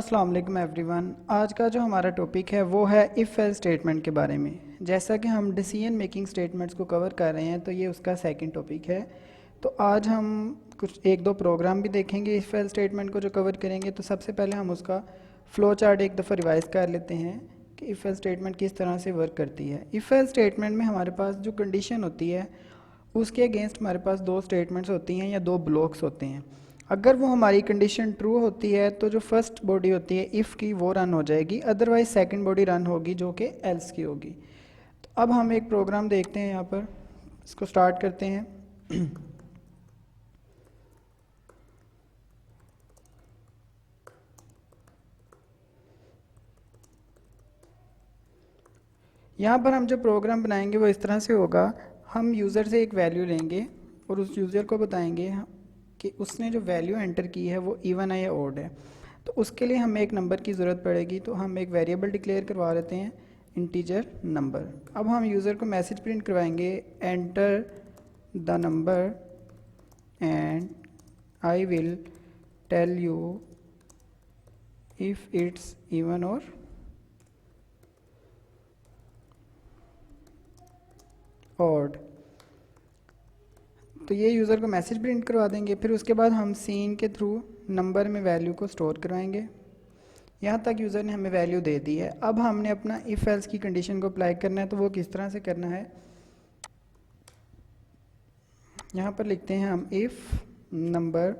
अस्सलाम वालेकुम एवरीवन। आज का जो हमारा टॉपिक है वो है इफ़ एल्स स्टेटमेंट के बारे में। जैसा कि हम डिसीजन मेकिंग स्टेटमेंट्स को कवर कर रहे हैं तो ये उसका सेकंड टॉपिक है। तो आज हम कुछ एक दो प्रोग्राम भी देखेंगे इफ़ एल्स स्टेटमेंट को जो कवर करेंगे। तो सबसे पहले हम उसका फ़्लो चार्ट एक दफ़ा रिवाइज़ कर लेते हैं कि इफ़ एल्स स्टेटमेंट किस तरह से वर्क करती है। इफ़ एल्स स्टेटमेंट में हमारे पास जो कंडीशन होती है उसके अगेंस्ट हमारे पास दो स्टेटमेंट्स होती हैं या दो ब्लॉक्स होते हैं। अगर वो हमारी कंडीशन ट्रू होती है तो जो फर्स्ट बॉडी होती है इफ़ की वो रन हो जाएगी, अदरवाइज सेकंड बॉडी रन होगी जो कि एल्स की होगी। तो अब हम एक प्रोग्राम देखते हैं, यहाँ पर इसको स्टार्ट करते हैं। यहाँ पर हम जो प्रोग्राम बनाएंगे वो इस तरह से होगा। हम यूज़र से एक वैल्यू लेंगे और उस यूज़र को बताएंगे कि उसने जो वैल्यू एंटर की है वो इवन है या ऑड है। तो उसके लिए हमें एक नंबर की ज़रूरत पड़ेगी, तो हम एक वेरिएबल डिक्लेयर करवा लेते हैं इंटीजर नंबर। अब हम यूज़र को मैसेज प्रिंट करवाएंगे enter the number and I will tell you if it's even or odd. तो ये यूज़र को मैसेज प्रिंट करवा देंगे। फिर उसके बाद हम सीन के थ्रू नंबर में वैल्यू को स्टोर करवाएंगे। यहाँ तक यूज़र ने हमें वैल्यू दे दी है। अब हमने अपना इफ़ एल्स की कंडीशन को अप्लाई करना है। तो वो किस तरह से करना है, यहाँ पर लिखते हैं हम इफ़ नंबर।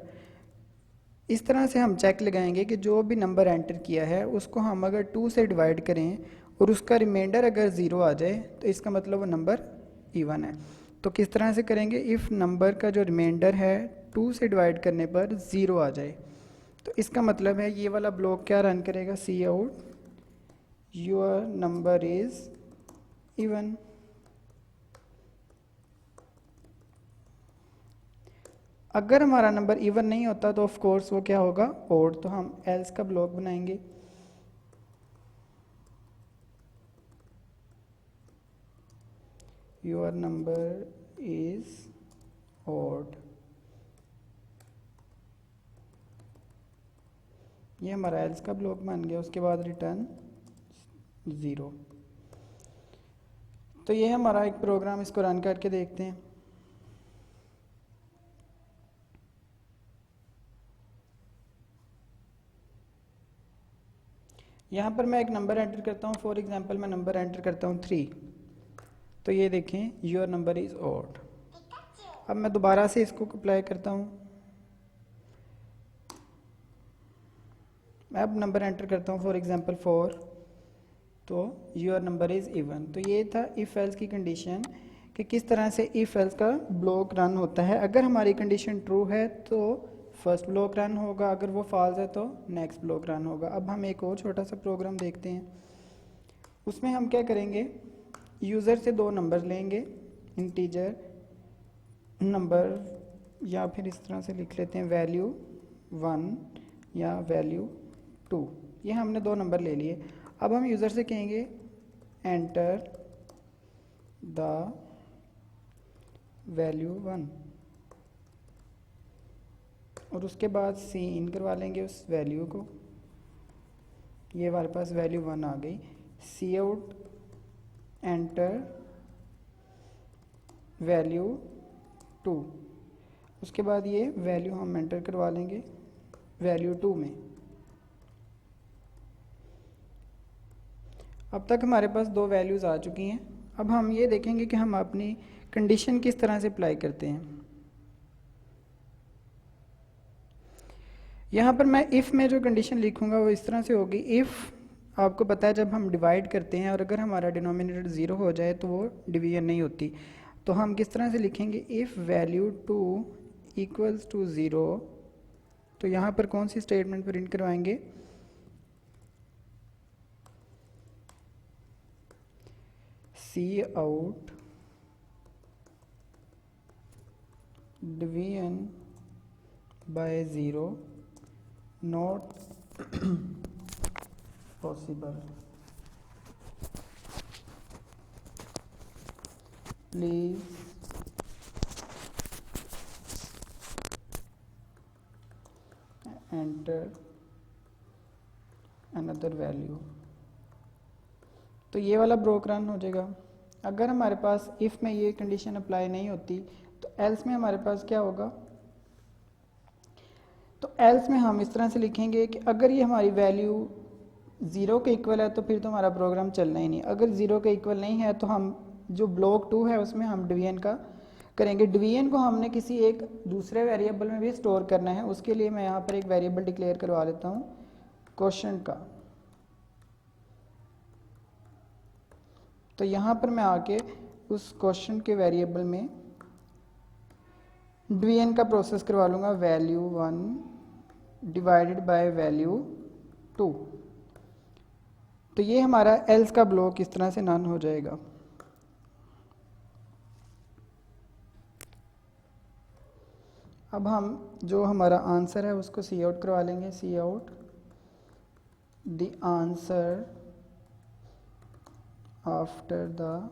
इस तरह से हम चेक लगाएंगे कि जो भी नंबर एंटर किया है उसको हम अगर 2 से डिवाइड करें और उसका रिमाइंडर अगर 0 आ जाए तो इसका मतलब वो नंबर इवन है। तो किस तरह से करेंगे, इफ़ नंबर का जो रिमाइंडर है 2 से डिवाइड करने पर 0 आ जाए तो इसका मतलब है ये वाला ब्लॉक क्या रन करेगा, cout your number is even. अगर हमारा नंबर इवन नहीं होता तो ऑफ कोर्स वो क्या होगा, ऑड। तो हम एल्स का ब्लॉक बनाएंगे। योर नंबर इज ऑड, ये हमारा एल्स का ब्लॉक बन गया। उसके बाद रिटर्न 0। तो ये हमारा एक प्रोग्राम, इसको रन करके देखते हैं। यहाँ पर मैं एक नंबर एंटर करता हूँ, फॉर एग्जांपल मैं नंबर एंटर करता हूँ 3। तो ये देखें योर नंबर इज़ ऑड। अब मैं दोबारा से इसको अप्लाई करता हूँ। मैं अब नंबर एंटर करता हूँ फॉर एग्जांपल 4, तो योर नंबर इज़ इवन। तो ये था इफ़ एल्स की कंडीशन कि किस तरह से इफ़ एल्स का ब्लॉक रन होता है। अगर हमारी कंडीशन ट्रू है तो फर्स्ट ब्लॉक रन होगा, अगर वो फॉल्स है तो नेक्स्ट ब्लॉक रन होगा। अब हम एक और छोटा सा प्रोग्राम देखते हैं। उसमें हम क्या करेंगे, यूज़र से दो नंबर लेंगे, इंटीजर नंबर, या फिर इस तरह से लिख लेते हैं वैल्यू 1 या वैल्यू 2। ये हमने दो नंबर ले लिए। अब हम यूज़र से कहेंगे एंटर द वैल्यू 1 और उसके बाद सी इन करवा लेंगे उस वैल्यू को। ये हमारे पास वैल्यू 1 आ गई। सी आउट एंटर वैल्यू 2, उसके बाद ये वैल्यू हम एंटर करवा लेंगे वैल्यू 2 में। अब तक हमारे पास दो वैल्यूज़ आ चुकी हैं। अब हम ये देखेंगे कि हम अपनी कंडीशन किस तरह से अप्लाई करते हैं। यहाँ पर मैं इफ़ में जो कंडीशन लिखूँगा वो इस तरह से होगी। इफ़, आपको पता है जब हम डिवाइड करते हैं और अगर हमारा डिनोमिनेटर 0 हो जाए तो वो डिवीजन नहीं होती। तो हम किस तरह से लिखेंगे, इफ़ वैल्यू 2 इक्वल्स टू 0। तो यहाँ पर कौन सी स्टेटमेंट प्रिंट करवाएंगे, cout division by 0 not possible, please enter another value. तो ये वाला ब्लॉक रन हो जाएगा। अगर हमारे पास इफ़ में ये कंडीशन अप्लाई नहीं होती तो एल्स में हमारे पास क्या होगा, तो एल्स में हम इस तरह से लिखेंगे कि अगर ये हमारी वैल्यू 0 के इक्वल है तो फिर तो हमारा प्रोग्राम चलना ही नहीं। अगर 0 के इक्वल नहीं है तो हम जो ब्लॉक 2 है उसमें हम डिवीजन का करेंगे। डिवीजन को हमने किसी एक दूसरे वेरिएबल में भी स्टोर करना है। उसके लिए मैं यहाँ पर एक वेरिएबल डिक्लेयर करवा लेता हूँ क्वोशंट का। तो यहाँ पर मैं आके उस क्वोशंट के वेरिएबल में डिवीजन का प्रोसेस करवा लूँगा, वैल्यू 1 डिवाइडेड बाय वैल्यू 2। तो ये हमारा एल्स का ब्लॉक इस तरह से रन हो जाएगा। अब हम जो हमारा आंसर है उसको सी आउट करवा लेंगे। Cout the answer after the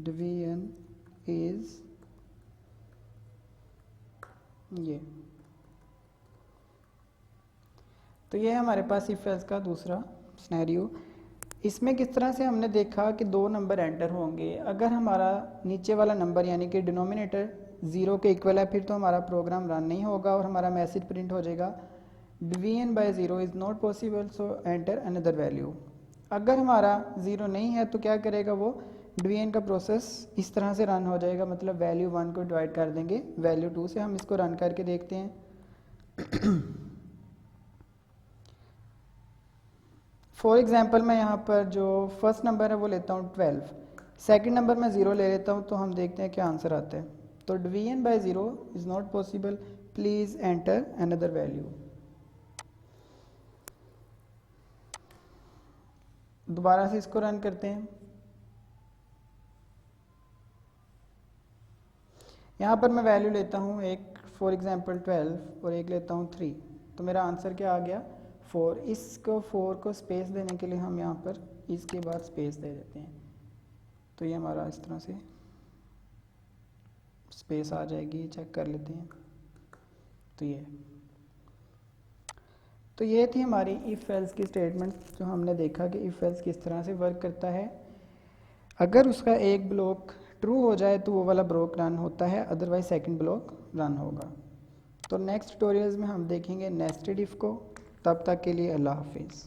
division is ये। तो ये हमारे पास इफ एल्स का दूसरा सिनेरियो। इसमें किस तरह से हमने देखा कि दो नंबर एंटर होंगे। अगर हमारा नीचे वाला नंबर यानी कि डिनोमिनेटर 0 के इक्वल है फिर तो हमारा प्रोग्राम रन नहीं होगा और हमारा मैसेज प्रिंट हो जाएगा division by 0 is not possible so enter another value. अगर हमारा 0 नहीं है तो क्या करेगा वो, डिवीजन का प्रोसेस इस तरह से रन हो जाएगा, मतलब वैल्यू 1 को डिवाइड कर देंगे वैल्यू 2 से। हम इसको रन करके देखते हैं। फॉर एग्जाम्पल मैं यहाँ पर जो फर्स्ट नंबर है वो लेता हूँ 12, सेकंड नंबर मैं 0 ले लेता हूँ, तो हम देखते हैं क्या आंसर आता है। तो division by 0 is not possible, please enter another value. दोबारा से इसको रन करते हैं। यहाँ पर मैं वैल्यू लेता हूँ एक, फॉर एग्जाम्पल 12 और एक लेता हूँ 3, तो मेरा आंसर क्या आ गया 4। इसको 4 को स्पेस देने के लिए हम यहाँ पर इसके बाद स्पेस दे देते हैं, तो ये हमारा इस तरह से स्पेस आ जाएगी। चेक कर लेते हैं। तो ये थी हमारी इफ़ एल्स की स्टेटमेंट, जो हमने देखा कि इफ़ एल्स किस तरह से वर्क करता है। अगर उसका एक ब्लॉक ट्रू हो जाए तो वो वाला ब्लॉक रन होता है, अदरवाइज सेकंड ब्लॉक रन होगा। तो नेक्स्ट ट्यूटोरियल्स में हम देखेंगे नेस्टेड इफ़ को। तब तक के लिए अल्लाह हाफिज़।